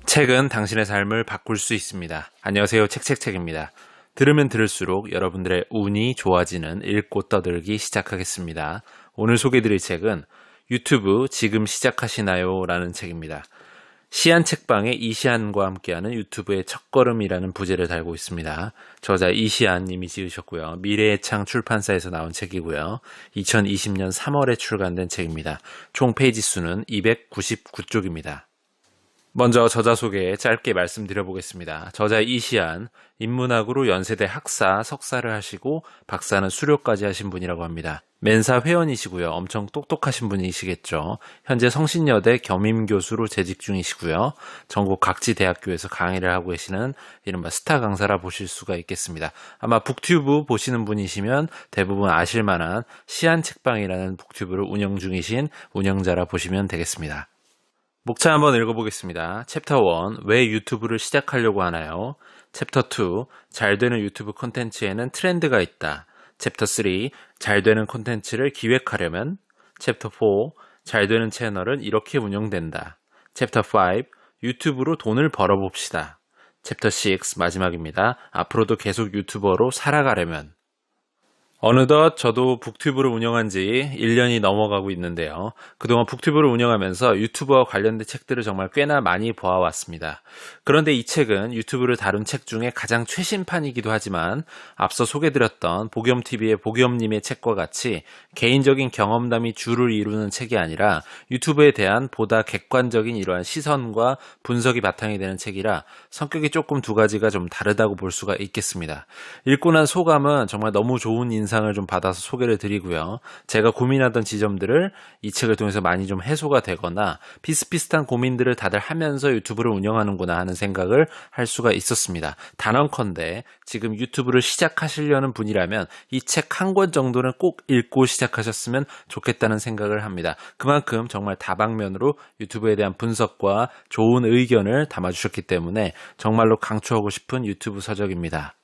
책은 당신의 삶을 바꿀 수 있습니다. 안녕하세요. 책책책입니다. 들으면 들을수록 여러분들의 운이 좋아지는 읽고 떠들기 시작하겠습니다. 오늘 소개해드릴 책은 유튜브 지금 시작하시나요? 라는 책입니다. 시안 책방의 이시안과 함께하는 유튜브의 첫걸음이라는 부제를 달고 있습니다. 저자 이시안 님이 지으셨고요. 미래의 창 출판사에서 나온 책이고요. 2020년 3월에 출간된 책입니다. 총 페이지 수는 299쪽입니다. 먼저 저자 소개 짧게 말씀드려보겠습니다. 저자 이시안, 인문학으로 연세대 학사, 석사를 하시고 박사는 수료까지 하신 분이라고 합니다. 멘사 회원이시고요. 엄청 똑똑하신 분이시겠죠. 현재 성신여대 겸임교수로 재직 중이시고요. 전국 각지 대학교에서 강의를 하고 계시는 이른바 스타 강사라 보실 수가 있겠습니다. 아마 북튜브 보시는 분이시면 대부분 아실만한 시안 책방이라는 북튜브를 운영 중이신 운영자라 보시면 되겠습니다. 목차 한번 읽어보겠습니다. 챕터 1, 왜 유튜브를 시작하려고 하나요? 챕터 2, 잘 되는 유튜브 콘텐츠에는 트렌드가 있다. 챕터 3, 잘 되는 콘텐츠를 기획하려면? 챕터 4, 잘 되는 채널은 이렇게 운영된다. 챕터 5, 유튜브로 돈을 벌어봅시다. 챕터 6, 마지막입니다. 앞으로도 계속 유튜버로 살아가려면? 어느덧 저도 북튜브를 운영한 지 1년이 넘어가고 있는데요. 그동안 북튜브를 운영하면서 유튜브와 관련된 책들을 정말 꽤나 많이 보아왔습니다. 그런데 이 책은 유튜브를 다룬 책 중에 가장 최신판이기도 하지만 앞서 소개드렸던 보겸TV의 보겸님의 책과 같이 개인적인 경험담이 주를 이루는 책이 아니라 유튜브에 대한 보다 객관적인 이러한 시선과 분석이 바탕이 되는 책이라 성격이 조금 두 가지가 좀 다르다고 볼 수가 있겠습니다. 읽고 난 소감은 정말 너무 좋은 인상을 좀 받아서 소개를 드리고요. 제가 고민하던 지점들을 이 책을 통해서 많이 좀 해소가 되거나 비슷비슷한 고민들을 다들 하면서 유튜브를 운영하는구나 하는 생각을 할 수가 있었습니다. 단언컨대 지금 유튜브를 시작하시려는 분이라면 이 책 한 권 정도는 꼭 읽고 시작하셨으면 좋겠다는 생각을 합니다. 그만큼 정말 다방면으로 유튜브에 대한 분석과 좋은 의견을 담아주셨기 때문에 정말로 강추하고 싶은 유튜브 서적입니다.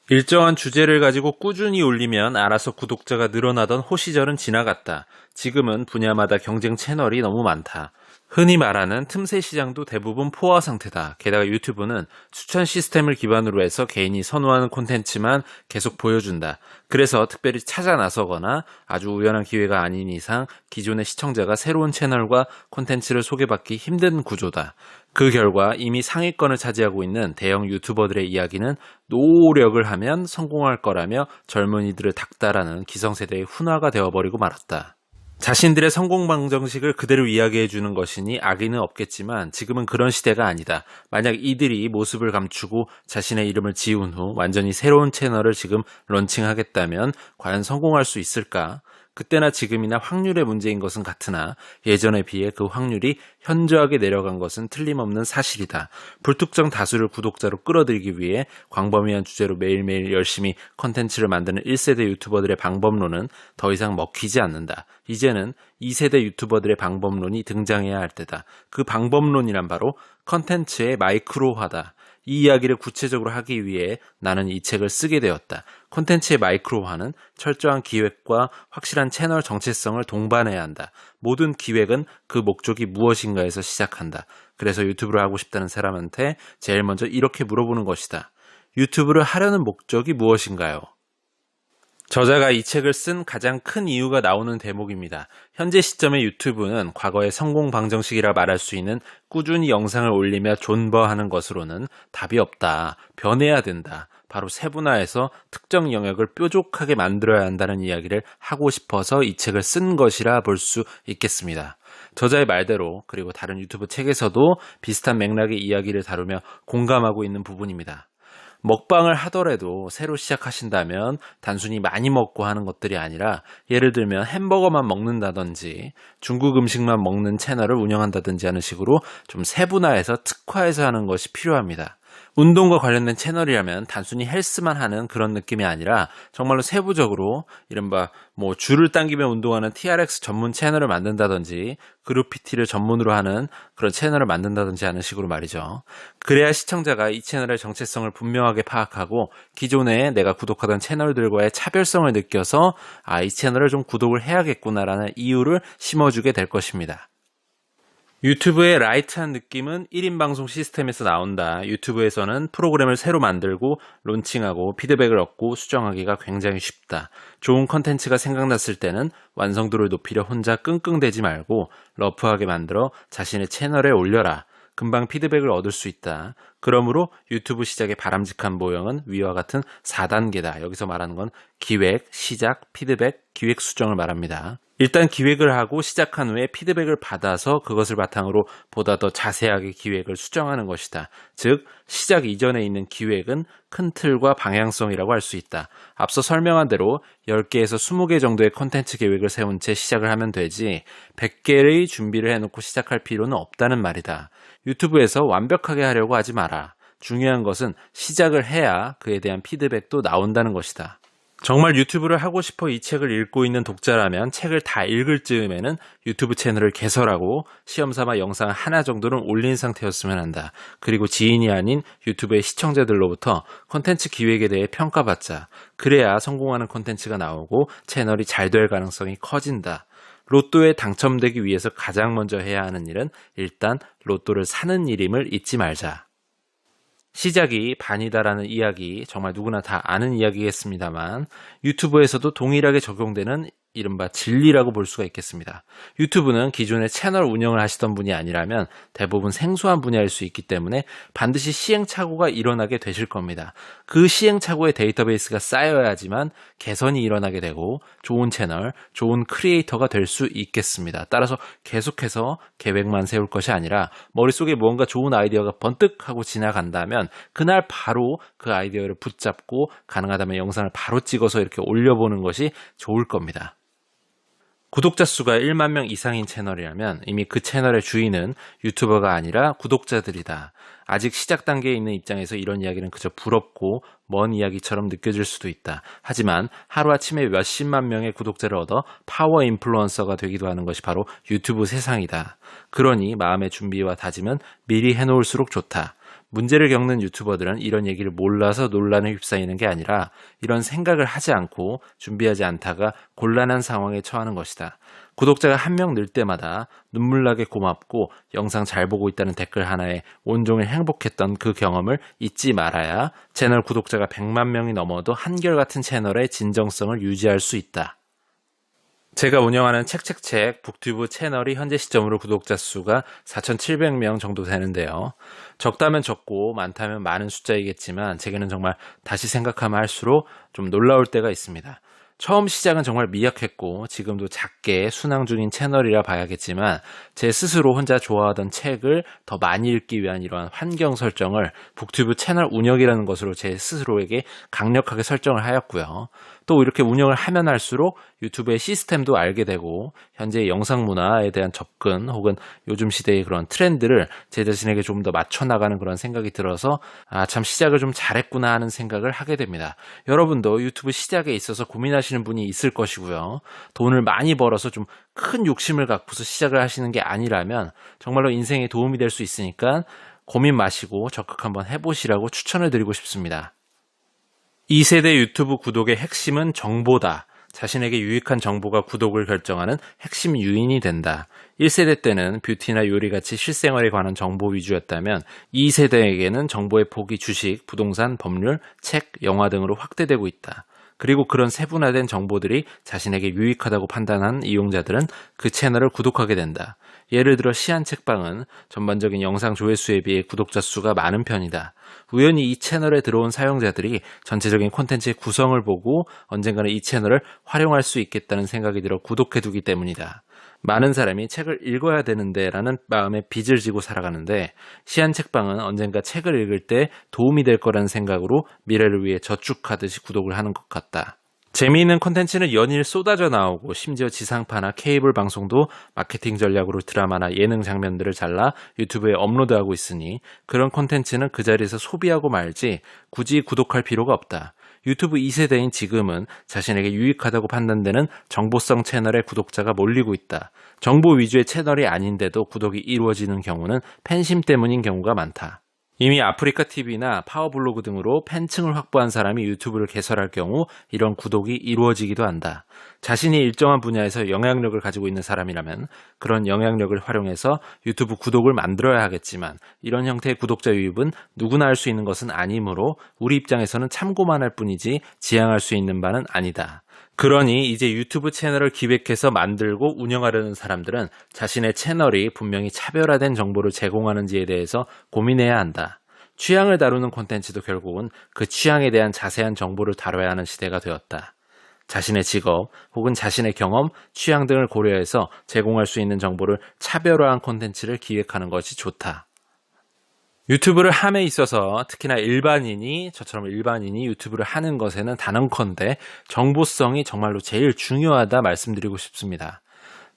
일정한 주제를 가지고 꾸준히 올리면 알아서 구독자가 늘어나던 호시절은 지나갔다. 지금은 분야마다 경쟁 채널이 너무 많다. 흔히 말하는 틈새 시장도 대부분 포화 상태다. 게다가 유튜브는 추천 시스템을 기반으로 해서 개인이 선호하는 콘텐츠만 계속 보여준다. 그래서 특별히 찾아 나서거나 아주 우연한 기회가 아닌 이상 기존의 시청자가 새로운 채널과 콘텐츠를 소개받기 힘든 구조다. 그 결과 이미 상위권을 차지하고 있는 대형 유튜버들의 이야기는 노력을 하면 성공할 거라며 젊은이들을 닥달하는 기성세대의 훈화가 되어버리고 말았다. 자신들의 성공 방정식을 그대로 이야기해 주는 것이니 악의는 없겠지만 지금은 그런 시대가 아니다. 만약 이들이 모습을 감추고 자신의 이름을 지운 후 완전히 새로운 채널을 지금 런칭하겠다면 과연 성공할 수 있을까? 그때나 지금이나 확률의 문제인 것은 같으나 예전에 비해 그 확률이 현저하게 내려간 것은 틀림없는 사실이다. 불특정 다수를 구독자로 끌어들이기 위해 광범위한 주제로 매일매일 열심히 컨텐츠를 만드는 1세대 유튜버들의 방법론은 더 이상 먹히지 않는다. 이제는 2세대 유튜버들의 방법론이 등장해야 할 때다. 그 방법론이란 바로 컨텐츠의 마이크로화다. 이 이야기를 구체적으로 하기 위해 나는 이 책을 쓰게 되었다. 콘텐츠의 마이크로화는 철저한 기획과 확실한 채널 정체성을 동반해야 한다. 모든 기획은 그 목적이 무엇인가에서 시작한다. 그래서 유튜브를 하고 싶다는 사람한테 제일 먼저 이렇게 물어보는 것이다. 유튜브를 하려는 목적이 무엇인가요? 저자가 이 책을 쓴 가장 큰 이유가 나오는 대목입니다. 현재 시점의 유튜브는 과거의 성공 방정식이라 말할 수 있는 꾸준히 영상을 올리며 존버하는 것으로는 답이 없다. 변해야 된다. 바로 세분화해서 특정 영역을 뾰족하게 만들어야 한다는 이야기를 하고 싶어서 이 책을 쓴 것이라 볼 수 있겠습니다. 저자의 말대로 그리고 다른 유튜브 책에서도 비슷한 맥락의 이야기를 다루며 공감하고 있는 부분입니다. 먹방을 하더라도 새로 시작하신다면 단순히 많이 먹고 하는 것들이 아니라 예를 들면 햄버거만 먹는다든지 중국 음식만 먹는 채널을 운영한다든지 하는 식으로 좀 세분화해서 특화해서 하는 것이 필요합니다. 운동과 관련된 채널이라면 단순히 헬스만 하는 그런 느낌이 아니라 정말로 세부적으로 이른바 줄을 당기며 운동하는 TRX 전문 채널을 만든다든지 그룹 PT를 전문으로 하는 그런 채널을 만든다든지 하는 식으로 말이죠. 그래야 시청자가 이 채널의 정체성을 분명하게 파악하고 기존에 내가 구독하던 채널들과의 차별성을 느껴서 이 채널을 좀 구독을 해야겠구나라는 이유를 심어주게 될 것입니다. 유튜브의 라이트한 느낌은 1인 방송 시스템에서 나온다. 유튜브에서는 프로그램을 새로 만들고 론칭하고 피드백을 얻고 수정하기가 굉장히 쉽다. 좋은 컨텐츠가 생각났을 때는 완성도를 높이려 혼자 끙끙대지 말고 러프하게 만들어 자신의 채널에 올려라. 금방 피드백을 얻을 수 있다. 그러므로 유튜브 시작의 바람직한 모형은 위와 같은 4단계다. 여기서 말하는 건 기획, 시작, 피드백, 기획 수정을 말합니다. 일단 기획을 하고 시작한 후에 피드백을 받아서 그것을 바탕으로 보다 더 자세하게 기획을 수정하는 것이다. 즉, 시작 이전에 있는 기획은 큰 틀과 방향성이라고 할 수 있다. 앞서 설명한 대로 10개에서 20개 정도의 콘텐츠 계획을 세운 채 시작을 하면 되지 100개의 준비를 해놓고 시작할 필요는 없다는 말이다. 유튜브에서 완벽하게 하려고 하지 마라. 중요한 것은 시작을 해야 그에 대한 피드백도 나온다는 것이다. 정말 유튜브를 하고 싶어 이 책을 읽고 있는 독자라면 책을 다 읽을 즈음에는 유튜브 채널을 개설하고 시험삼아 영상 하나 정도는 올린 상태였으면 한다. 그리고 지인이 아닌 유튜브의 시청자들로부터 콘텐츠 기획에 대해 평가받자. 그래야 성공하는 콘텐츠가 나오고 채널이 잘 될 가능성이 커진다. 로또에 당첨되기 위해서 가장 먼저 해야 하는 일은 일단 로또를 사는 일임을 잊지 말자. 시작이 반이다라는 이야기, 정말 누구나 다 아는 이야기겠습니다만 유튜브에서도 동일하게 적용되는 이른바 진리라고 볼 수가 있겠습니다. 유튜브는 기존에 채널 운영을 하시던 분이 아니라면 대부분 생소한 분야일 수 있기 때문에 반드시 시행착오가 일어나게 되실 겁니다. 그 시행착오의 데이터베이스가 쌓여야지만 개선이 일어나게 되고 좋은 채널, 좋은 크리에이터가 될 수 있겠습니다. 따라서 계속해서 계획만 세울 것이 아니라 머릿속에 무언가 좋은 아이디어가 번뜩 하고 지나간다면 그날 바로 그 아이디어를 붙잡고 가능하다면 영상을 바로 찍어서 이렇게 올려보는 것이 좋을 겁니다. 구독자 수가 1만 명 이상인 채널이라면 이미 그 채널의 주인은 유튜버가 아니라 구독자들이다. 아직 시작 단계에 있는 입장에서 이런 이야기는 그저 부럽고 먼 이야기처럼 느껴질 수도 있다. 하지만 하루아침에 몇십만 명의 구독자를 얻어 파워 인플루언서가 되기도 하는 것이 바로 유튜브 세상이다. 그러니 마음의 준비와 다짐은 미리 해놓을수록 좋다. 문제를 겪는 유튜버들은 이런 얘기를 몰라서 논란에 휩싸이는 게 아니라 이런 생각을 하지 않고 준비하지 않다가 곤란한 상황에 처하는 것이다. 구독자가 한 명 늘 때마다 눈물나게 고맙고 영상 잘 보고 있다는 댓글 하나에 온종일 행복했던 그 경험을 잊지 말아야 채널 구독자가 100만 명이 넘어도 한결같은 채널의 진정성을 유지할 수 있다. 제가 운영하는 책책책 북튜브 채널이 현재 시점으로 구독자 수가 4,700명 정도 되는데요. 적다면 적고 많다면 많은 숫자이겠지만 제게는 정말 다시 생각하면 할수록 좀 놀라울 때가 있습니다. 처음 시작은 정말 미약했고 지금도 작게 순항 중인 채널이라 봐야겠지만 제 스스로 혼자 좋아하던 책을 더 많이 읽기 위한 이러한 환경 설정을 북튜브 채널 운영이라는 것으로 제 스스로에게 강력하게 설정을 하였고요. 또 이렇게 운영을 하면 할수록 유튜브의 시스템도 알게 되고 현재 영상 문화에 대한 접근 혹은 요즘 시대의 그런 트렌드를 제 자신에게 좀 더 맞춰나가는 그런 생각이 들어서 참 시작을 좀 잘했구나 하는 생각을 하게 됩니다. 여러분도 유튜브 시작에 있어서 고민하시는 분이 있을 것이고요. 돈을 많이 벌어서 좀 큰 욕심을 갖고서 시작을 하시는 게 아니라면 정말로 인생에 도움이 될 수 있으니까 고민 마시고 적극 한번 해보시라고 추천을 드리고 싶습니다. 2세대 유튜브 구독의 핵심은 정보다. 자신에게 유익한 정보가 구독을 결정하는 핵심 요인이 된다. 1세대 때는 뷰티나 요리같이 실생활에 관한 정보 위주였다면 2세대에게는 정보의 폭이 주식, 부동산, 법률, 책, 영화 등으로 확대되고 있다. 그리고 그런 세분화된 정보들이 자신에게 유익하다고 판단한 이용자들은 그 채널을 구독하게 된다. 예를 들어 시한책방은 전반적인 영상 조회수에 비해 구독자 수가 많은 편이다. 우연히 이 채널에 들어온 사용자들이 전체적인 콘텐츠의 구성을 보고 언젠가는 이 채널을 활용할 수 있겠다는 생각이 들어 구독해두기 때문이다. 많은 사람이 책을 읽어야 되는데 라는 마음에 빚을 지고 살아가는데 시한책방은 언젠가 책을 읽을 때 도움이 될 거라는 생각으로 미래를 위해 저축하듯이 구독을 하는 것 같다. 재미있는 콘텐츠는 연일 쏟아져 나오고 심지어 지상파나 케이블 방송도 마케팅 전략으로 드라마나 예능 장면들을 잘라 유튜브에 업로드하고 있으니 그런 콘텐츠는 그 자리에서 소비하고 말지 굳이 구독할 필요가 없다. 유튜브 2세대인 지금은 자신에게 유익하다고 판단되는 정보성 채널의 구독자가 몰리고 있다. 정보 위주의 채널이 아닌데도 구독이 이루어지는 경우는 팬심 때문인 경우가 많다. 이미 아프리카 TV나 파워블로그 등으로 팬층을 확보한 사람이 유튜브를 개설할 경우 이런 구독이 이루어지기도 한다. 자신이 일정한 분야에서 영향력을 가지고 있는 사람이라면 그런 영향력을 활용해서 유튜브 구독을 만들어야 하겠지만 이런 형태의 구독자 유입은 누구나 할 수 있는 것은 아니므로 우리 입장에서는 참고만 할 뿐이지 지향할 수 있는 바는 아니다. 그러니 이제 유튜브 채널을 기획해서 만들고 운영하려는 사람들은 자신의 채널이 분명히 차별화된 정보를 제공하는지에 대해서 고민해야 한다. 취향을 다루는 콘텐츠도 결국은 그 취향에 대한 자세한 정보를 다뤄야 하는 시대가 되었다. 자신의 직업 혹은 자신의 경험, 취향 등을 고려해서 제공할 수 있는 정보를 차별화한 콘텐츠를 기획하는 것이 좋다. 유튜브를 함에 있어서 특히나 저처럼 일반인이 유튜브를 하는 것에는 단언컨대 정보성이 정말로 제일 중요하다 말씀드리고 싶습니다.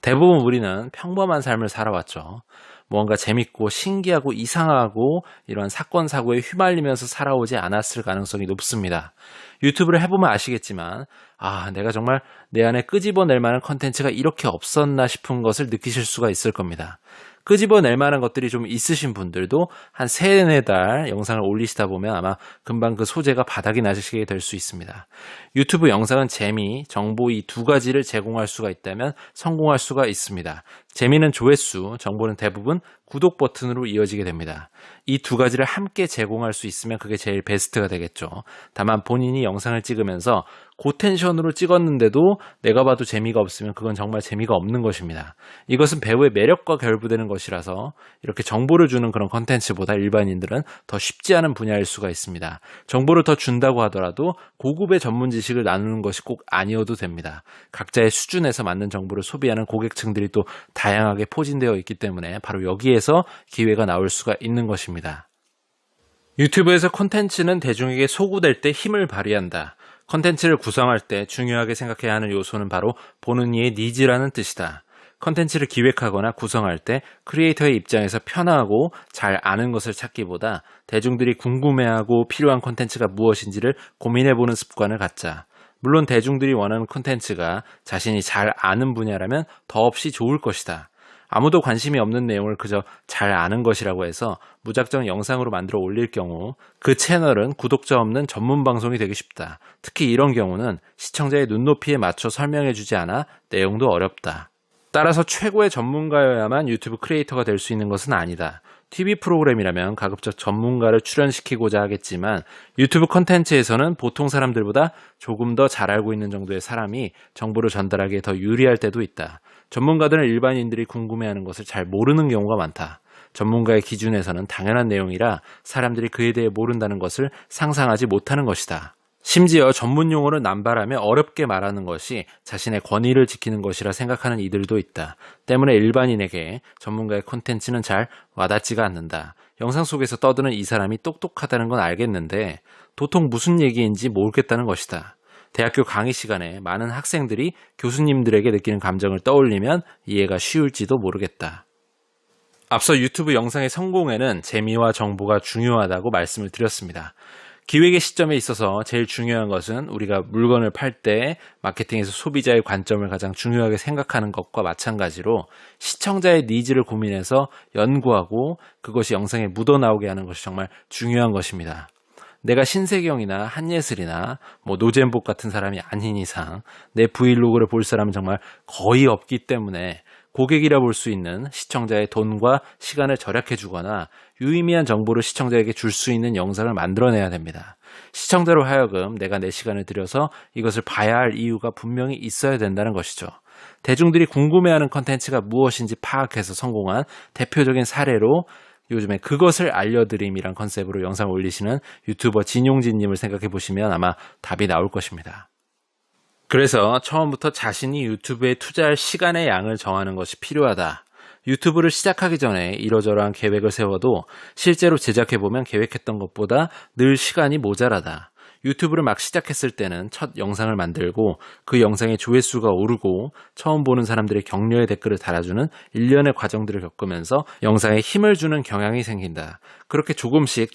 대부분 우리는 평범한 삶을 살아왔죠. 뭔가 재밌고 신기하고 이상하고 이런 사건 사고에 휘말리면서 살아오지 않았을 가능성이 높습니다. 유튜브를 해보면 아시겠지만 내가 정말 내 안에 끄집어낼 만한 컨텐츠가 이렇게 없었나 싶은 것을 느끼실 수가 있을 겁니다. 끄집어낼 만한 것들이 좀 있으신 분들도 한 3-4달 영상을 올리시다 보면 아마 금방 그 소재가 바닥이 나시게 될 수 있습니다. 유튜브 영상은 재미, 정보 이 두 가지를 제공할 수가 있다면 성공할 수가 있습니다. 재미는 조회수, 정보는 대부분 구독 버튼으로 이어지게 됩니다. 이 두 가지를 함께 제공할 수 있으면 그게 제일 베스트가 되겠죠. 다만 본인이 영상을 찍으면서 고텐션으로 찍었는데도 내가 봐도 재미가 없으면 그건 정말 재미가 없는 것입니다. 이것은 배우의 매력과 결부되는 것이라서 이렇게 정보를 주는 그런 컨텐츠보다 일반인들은 더 쉽지 않은 분야일 수가 있습니다. 정보를 더 준다고 하더라도 고급의 전문 지식을 나누는 것이 꼭 아니어도 됩니다. 각자의 수준에서 맞는 정보를 소비하는 고객층들이 또 다양하게 포진되어 있기 때문에 바로 여기에서 기회가 나올 수가 있는 것입니다. 유튜브에서 콘텐츠는 대중에게 소구될 때 힘을 발휘한다. 컨텐츠를 구성할 때 중요하게 생각해야 하는 요소는 바로 보는 이의 니즈라는 뜻이다. 컨텐츠를 기획하거나 구성할 때 크리에이터의 입장에서 편하고 잘 아는 것을 찾기보다 대중들이 궁금해하고 필요한 콘텐츠가 무엇인지를 고민해보는 습관을 갖자. 물론 대중들이 원하는 콘텐츠가 자신이 잘 아는 분야라면 더없이 좋을 것이다. 아무도 관심이 없는 내용을 그저 잘 아는 것이라고 해서 무작정 영상으로 만들어 올릴 경우 그 채널은 구독자 없는 전문 방송이 되기 쉽다. 특히 이런 경우는 시청자의 눈높이에 맞춰 설명해주지 않아 내용도 어렵다. 따라서 최고의 전문가여야만 유튜브 크리에이터가 될 수 있는 것은 아니다. TV 프로그램이라면 가급적 전문가를 출연시키고자 하겠지만 유튜브 콘텐츠에서는 보통 사람들보다 조금 더 잘 알고 있는 정도의 사람이 정보를 전달하기에 더 유리할 때도 있다. 전문가들은 일반인들이 궁금해하는 것을 잘 모르는 경우가 많다. 전문가의 기준에서는 당연한 내용이라 사람들이 그에 대해 모른다는 것을 상상하지 못하는 것이다. 심지어 전문 용어를 남발하며 어렵게 말하는 것이 자신의 권위를 지키는 것이라 생각하는 이들도 있다. 때문에 일반인에게 전문가의 콘텐츠는 잘 와닿지가 않는다. 영상 속에서 떠드는 이 사람이 똑똑하다는 건 알겠는데 도통 무슨 얘기인지 모르겠다는 것이다. 대학교 강의 시간에 많은 학생들이 교수님들에게 느끼는 감정을 떠올리면 이해가 쉬울지도 모르겠다. 앞서 유튜브 영상의 성공에는 재미와 정보가 중요하다고 말씀을 드렸습니다. 기획의 시점에 있어서 제일 중요한 것은 우리가 물건을 팔 때 마케팅에서 소비자의 관점을 가장 중요하게 생각하는 것과 마찬가지로 시청자의 니즈를 고민해서 연구하고 그것이 영상에 묻어나오게 하는 것이 정말 중요한 것입니다. 내가 신세경이나 한예슬이나 노잼복 같은 사람이 아닌 이상 내 브이로그를 볼 사람은 정말 거의 없기 때문에 고객이라 볼 수 있는 시청자의 돈과 시간을 절약해주거나 유의미한 정보를 시청자에게 줄 수 있는 영상을 만들어내야 됩니다. 시청자로 하여금 내가 내 시간을 들여서 이것을 봐야 할 이유가 분명히 있어야 된다는 것이죠. 대중들이 궁금해하는 컨텐츠가 무엇인지 파악해서 성공한 대표적인 사례로 요즘에 그것을 알려드림이란 컨셉으로 영상을 올리시는 유튜버 진용진님을 생각해 보시면 아마 답이 나올 것입니다. 그래서 처음부터 자신이 유튜브에 투자할 시간의 양을 정하는 것이 필요하다. 유튜브를 시작하기 전에 이러저러한 계획을 세워도 실제로 제작해보면 계획했던 것보다 늘 시간이 모자라다. 유튜브를 막 시작했을 때는 첫 영상을 만들고 그 영상의 조회수가 오르고 처음 보는 사람들의 격려의 댓글을 달아주는 일련의 과정들을 겪으면서 영상에 힘을 주는 경향이 생긴다. 그렇게 조금씩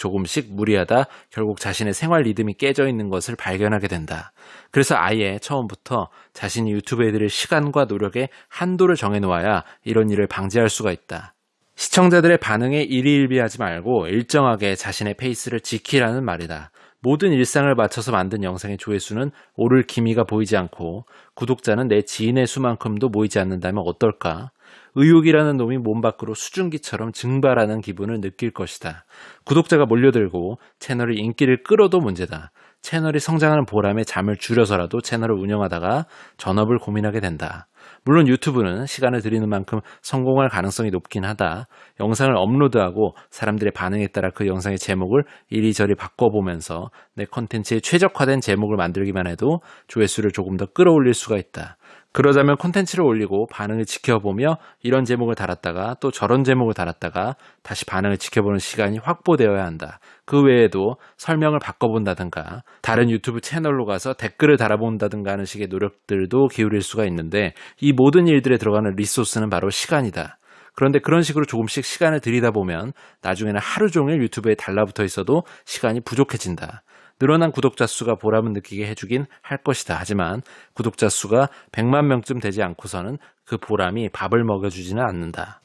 무리하다 결국 자신의 생활 리듬이 깨져 있는 것을 발견하게 된다. 그래서 아예 처음부터 자신이 유튜브에 들일 시간과 노력의 한도를 정해놓아야 이런 일을 방지할 수가 있다. 시청자들의 반응에 일희일비하지 말고 일정하게 자신의 페이스를 지키라는 말이다. 모든 일상을 맞춰서 만든 영상의 조회수는 오를 기미가 보이지 않고 구독자는 내 지인의 수만큼도 모이지 않는다면 어떨까? 의욕이라는 놈이 몸 밖으로 수증기처럼 증발하는 기분을 느낄 것이다. 구독자가 몰려들고 채널의 인기를 끌어도 문제다. 채널이 성장하는 보람에 잠을 줄여서라도 채널을 운영하다가 전업을 고민하게 된다. 물론 유튜브는 시간을 들이는 만큼 성공할 가능성이 높긴 하다. 영상을 업로드하고 사람들의 반응에 따라 그 영상의 제목을 이리저리 바꿔보면서 내 콘텐츠에 최적화된 제목을 만들기만 해도 조회수를 조금 더 끌어올릴 수가 있다. 그러자면 콘텐츠를 올리고 반응을 지켜보며 이런 제목을 달았다가 또 저런 제목을 달았다가 다시 반응을 지켜보는 시간이 확보되어야 한다. 그 외에도 설명을 바꿔본다든가 다른 유튜브 채널로 가서 댓글을 달아본다든가 하는 식의 노력들도 기울일 수가 있는데 이 모든 일들에 들어가는 리소스는 바로 시간이다. 그런데 그런 식으로 조금씩 시간을 들이다 보면 나중에는 하루 종일 유튜브에 달라붙어 있어도 시간이 부족해진다. 늘어난 구독자 수가 보람을 느끼게 해주긴 할 것이다. 하지만 구독자 수가 100만 명쯤 되지 않고서는 그 보람이 밥을 먹여주지는 않는다.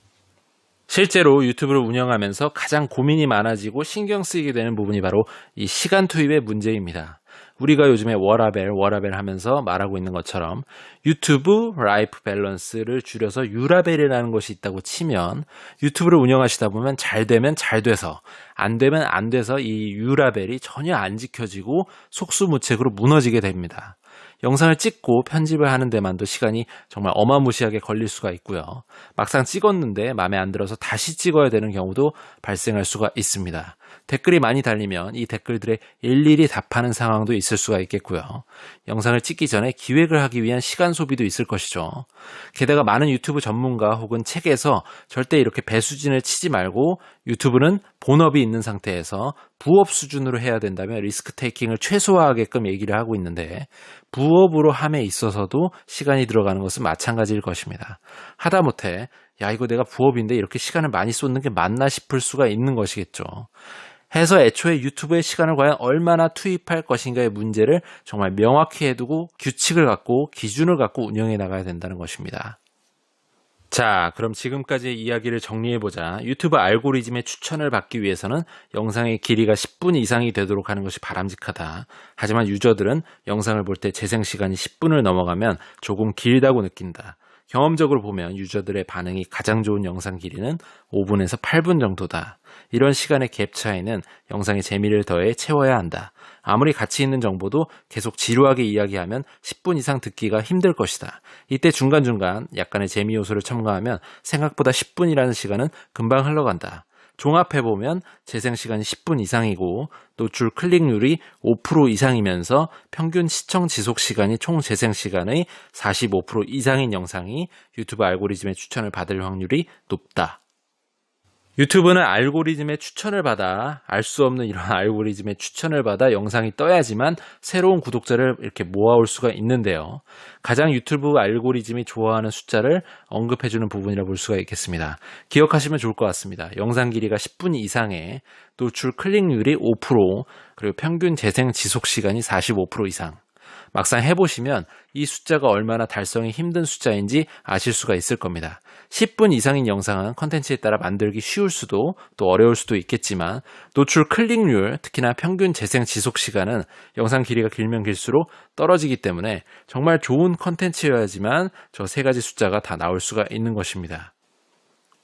실제로 유튜브를 운영하면서 가장 고민이 많아지고 신경 쓰이게 되는 부분이 바로 이 시간 투입의 문제입니다. 우리가 요즘에 워라벨 하면서 말하고 있는 것처럼 유튜브 라이프 밸런스를 줄여서 유라벨이라는 것이 있다고 치면 유튜브를 운영하시다 보면 잘 되면 잘 돼서 안 되면 안 돼서 이 유라벨이 전혀 안 지켜지고 속수무책으로 무너지게 됩니다. 영상을 찍고 편집을 하는 데만도 시간이 정말 어마무시하게 걸릴 수가 있고요. 막상 찍었는데 마음에 안 들어서 다시 찍어야 되는 경우도 발생할 수가 있습니다. 댓글이 많이 달리면 이 댓글들에 일일이 답하는 상황도 있을 수가 있겠고요. 영상을 찍기 전에 기획을 하기 위한 시간 소비도 있을 것이죠. 게다가 많은 유튜브 전문가 혹은 책에서 절대 이렇게 배수진을 치지 말고 유튜브는 본업이 있는 상태에서 부업 수준으로 해야 된다면 리스크 테이킹을 최소화하게끔 얘기를 하고 있는데 부업으로 함에 있어서도 시간이 들어가는 것은 마찬가지일 것입니다. 하다못해 야 이거 내가 부업인데 이렇게 시간을 많이 쏟는 게 맞나 싶을 수가 있는 것이겠죠. 해서 애초에 유튜브에 시간을 과연 얼마나 투입할 것인가의 문제를 정말 명확히 해두고 규칙을 갖고 기준을 갖고 운영해 나가야 된다는 것입니다. 자, 그럼 지금까지의 이야기를 정리해보자. 유튜브 알고리즘의 추천을 받기 위해서는 영상의 길이가 10분 이상이 되도록 하는 것이 바람직하다. 하지만 유저들은 영상을 볼 때 재생시간이 10분을 넘어가면 조금 길다고 느낀다. 경험적으로 보면 유저들의 반응이 가장 좋은 영상 길이는 5분에서 8분 정도다. 이런 시간의 갭 차이는 영상의 재미를 더해 채워야 한다. 아무리 가치 있는 정보도 계속 지루하게 이야기하면 10분 이상 듣기가 힘들 것이다. 이때 중간중간 약간의 재미 요소를 첨가하면 생각보다 10분이라는 시간은 금방 흘러간다. 종합해보면 재생시간이 10분 이상이고 노출 클릭률이 5% 이상이면서 평균 시청 지속 시간이 총 재생시간의 45% 이상인 영상이 유튜브 알고리즘의 추천을 받을 확률이 높다. 유튜브는 알고리즘의 추천을 받아 알 수 없는 이런 알고리즘의 추천을 받아 영상이 떠야지만 새로운 구독자를 이렇게 모아올 수가 있는데요. 가장 유튜브 알고리즘이 좋아하는 숫자를 언급해주는 부분이라 볼 수가 있겠습니다. 기억하시면 좋을 것 같습니다. 영상 길이가 10분 이상에 노출 클릭률이 5% 그리고 평균 재생 지속 시간이 45% 이상. 막상 해보시면 이 숫자가 얼마나 달성이 힘든 숫자인지 아실 수가 있을 겁니다. 10분 이상인 영상은 컨텐츠에 따라 만들기 쉬울 수도 또 어려울 수도 있겠지만 노출 클릭률, 특히나 평균 재생 지속 시간은 영상 길이가 길면 길수록 떨어지기 때문에 정말 좋은 컨텐츠여야지만 저 세 가지 숫자가 다 나올 수가 있는 것입니다.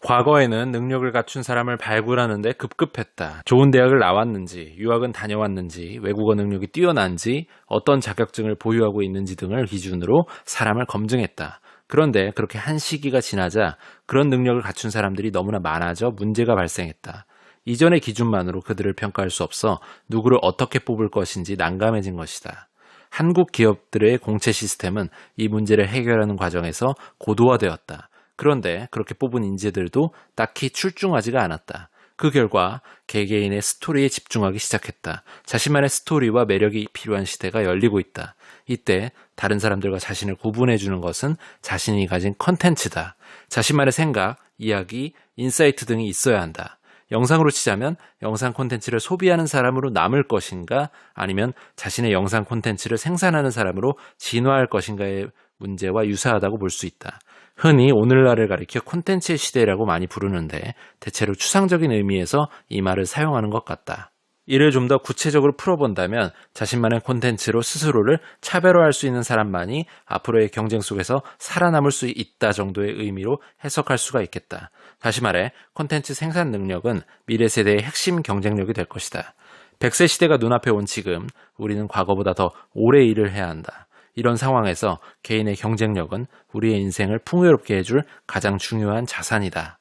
과거에는 능력을 갖춘 사람을 발굴하는데 급급했다. 좋은 대학을 나왔는지, 유학은 다녀왔는지, 외국어 능력이 뛰어난지, 어떤 자격증을 보유하고 있는지 등을 기준으로 사람을 검증했다. 그런데 그렇게 한 시기가 지나자 그런 능력을 갖춘 사람들이 너무나 많아져 문제가 발생했다. 이전의 기준만으로 그들을 평가할 수 없어 누구를 어떻게 뽑을 것인지 난감해진 것이다. 한국 기업들의 공채 시스템은 이 문제를 해결하는 과정에서 고도화되었다. 그런데 그렇게 뽑은 인재들도 딱히 출중하지가 않았다. 그 결과 개개인의 스토리에 집중하기 시작했다. 자신만의 스토리와 매력이 필요한 시대가 열리고 있다. 이때 다른 사람들과 자신을 구분해주는 것은 자신이 가진 컨텐츠다. 자신만의 생각, 이야기, 인사이트 등이 있어야 한다. 영상으로 치자면 영상 콘텐츠를 소비하는 사람으로 남을 것인가 아니면 자신의 영상 콘텐츠를 생산하는 사람으로 진화할 것인가의 문제와 유사하다고 볼 수 있다. 흔히 오늘날을 가리켜 콘텐츠의 시대라고 많이 부르는데 대체로 추상적인 의미에서 이 말을 사용하는 것 같다. 이를 좀 더 구체적으로 풀어본다면 자신만의 콘텐츠로 스스로를 차별화할 수 있는 사람만이 앞으로의 경쟁 속에서 살아남을 수 있다 정도의 의미로 해석할 수가 있겠다. 다시 말해 콘텐츠 생산 능력은 미래 세대의 핵심 경쟁력이 될 것이다. 100세 시대가 눈앞에 온 지금 우리는 과거보다 더 오래 일을 해야 한다. 이런 상황에서 개인의 경쟁력은 우리의 인생을 풍요롭게 해줄 가장 중요한 자산이다.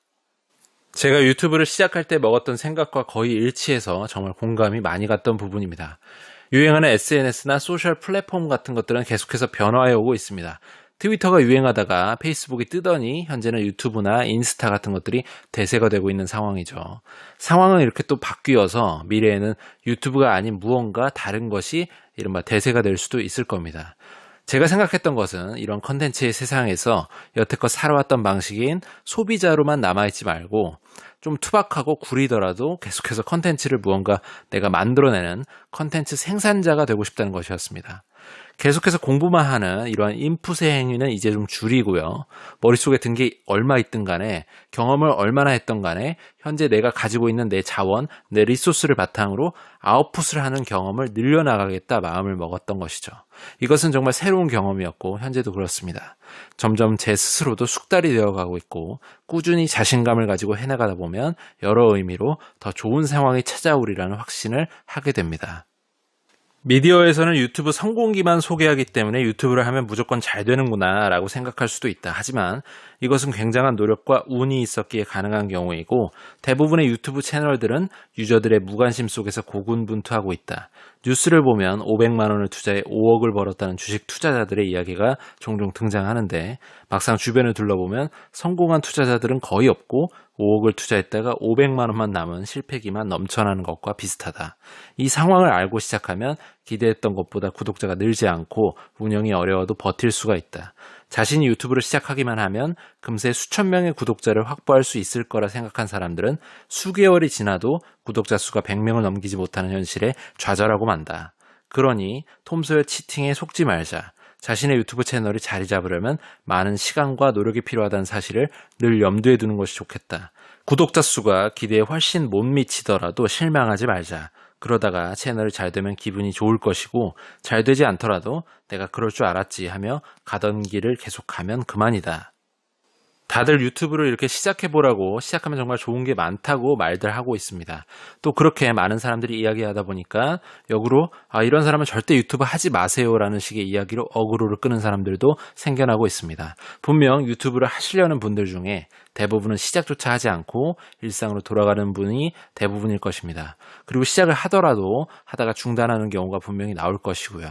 제가 유튜브를 시작할 때 먹었던 생각과 거의 일치해서 정말 공감이 많이 갔던 부분입니다. 유행하는 SNS나 소셜 플랫폼 같은 것들은 계속해서 변화해 오고 있습니다. 트위터가 유행하다가 페이스북이 뜨더니 현재는 유튜브나 인스타 같은 것들이 대세가 되고 있는 상황이죠. 상황은 이렇게 또 바뀌어서 미래에는 유튜브가 아닌 무언가 다른 것이 이른바 대세가 될 수도 있을 겁니다. 제가 생각했던 것은 이런 컨텐츠의 세상에서 여태껏 살아왔던 방식인 소비자로만 남아있지 말고 좀 투박하고 구리더라도 계속해서 컨텐츠를 무언가 내가 만들어내는 컨텐츠 생산자가 되고 싶다는 것이었습니다. 계속해서 공부만 하는 이러한 인풋의 행위는 이제 좀 줄이고요. 머릿속에 든 게 얼마 있든 간에 경험을 얼마나 했던 간에 현재 내가 가지고 있는 내 자원, 내 리소스를 바탕으로 아웃풋을 하는 경험을 늘려나가겠다 마음을 먹었던 것이죠. 이것은 정말 새로운 경험이었고 현재도 그렇습니다. 점점 제 스스로도 숙달이 되어가고 있고 꾸준히 자신감을 가지고 해나가다 보면 여러 의미로 더 좋은 상황이 찾아오리라는 확신을 하게 됩니다. 미디어에서는 유튜브 성공기만 소개하기 때문에 유튜브를 하면 무조건 잘 되는구나 라고 생각할 수도 있다. 하지만 이것은 굉장한 노력과 운이 있었기에 가능한 경우이고 대부분의 유튜브 채널들은 유저들의 무관심 속에서 고군분투하고 있다. 뉴스를 보면 500만 원을 투자해 5억을 벌었다는 주식 투자자들의 이야기가 종종 등장하는데 막상 주변을 둘러보면 성공한 투자자들은 거의 없고 5억을 투자했다가 500만 원만 남은 실패기만 넘쳐나는 것과 비슷하다. 이 상황을 알고 시작하면 기대했던 것보다 구독자가 늘지 않고 운영이 어려워도 버틸 수가 있다. 자신이 유튜브를 시작하기만 하면 금세 수천 명의 구독자를 확보할 수 있을 거라 생각한 사람들은 수개월이 지나도 구독자 수가 100명을 넘기지 못하는 현실에 좌절하고 만다. 그러니 톰소의 치팅에 속지 말자. 자신의 유튜브 채널이 자리 잡으려면 많은 시간과 노력이 필요하다는 사실을 늘 염두에 두는 것이 좋겠다. 구독자 수가 기대에 훨씬 못 미치더라도 실망하지 말자. 그러다가 채널이 잘 되면 기분이 좋을 것이고 잘 되지 않더라도 내가 그럴 줄 알았지 하며 가던 길을 계속 가면 그만이다. 다들 유튜브를 이렇게 시작해보라고 시작하면 정말 좋은 게 많다고 말들 하고 있습니다. 또 그렇게 많은 사람들이 이야기하다 보니까 역으로 이런 사람은 절대 유튜브 하지 마세요라는 식의 이야기로 어그로를 끄는 사람들도 생겨나고 있습니다. 분명 유튜브를 하시려는 분들 중에 대부분은 시작조차 하지 않고 일상으로 돌아가는 분이 대부분일 것입니다. 그리고 시작을 하더라도 하다가 중단하는 경우가 분명히 나올 것이고요.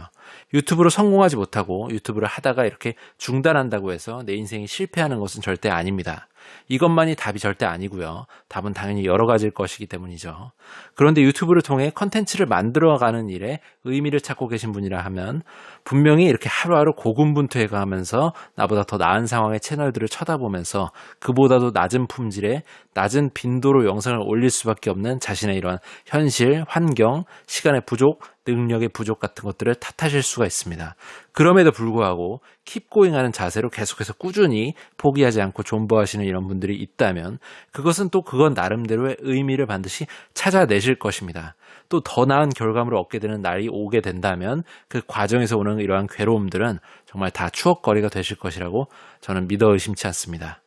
유튜브로 성공하지 못하고 유튜브를 하다가 이렇게 중단한다고 해서 내 인생이 실패하는 것은 절대 아닙니다. 이것만이 답이 절대 아니고요. 답은 당연히 여러 가지일 것이기 때문이죠. 그런데 유튜브를 통해 컨텐츠를 만들어가는 일에 의미를 찾고 계신 분이라 하면 분명히 이렇게 하루하루 고군분투해 가면서 나보다 더 나은 상황의 채널들을 쳐다보면서 그보다도 낮은 품질의 낮은 빈도로 영상을 올릴 수밖에 없는 자신의 이러한 현실, 환경, 시간의 부족, 능력의 부족 같은 것들을 탓하실 수가 있습니다. 그럼에도 불구하고 킵고잉 하는 자세로 계속해서 꾸준히 포기하지 않고 존버하시는 이런 분들이 있다면 그것은 또 그건 나름대로의 의미를 반드시 찾아내실 것입니다. 또 더 나은 결과물을 얻게 되는 날이 오게 된다면 그 과정에서 오는 이러한 괴로움들은 정말 다 추억거리가 되실 것이라고 저는 믿어 의심치 않습니다.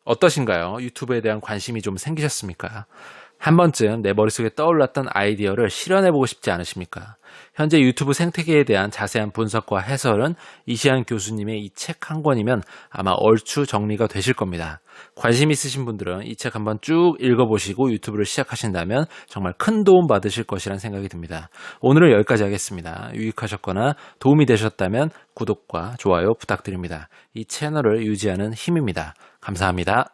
어떠신가요? 유튜브에 대한 관심이 좀 생기셨습니까? 한 번쯤 내 머릿속에 떠올랐던 아이디어를 실현해보고 싶지 않으십니까? 현재 유튜브 생태계에 대한 자세한 분석과 해설은 이시안 교수님의 이 책 한 권이면 아마 얼추 정리가 되실 겁니다. 관심 있으신 분들은 이 책 한번 쭉 읽어보시고 유튜브를 시작하신다면 정말 큰 도움 받으실 것이라는 생각이 듭니다. 오늘은 여기까지 하겠습니다. 유익하셨거나 도움이 되셨다면 구독과 좋아요 부탁드립니다. 이 채널을 유지하는 힘입니다. 감사합니다.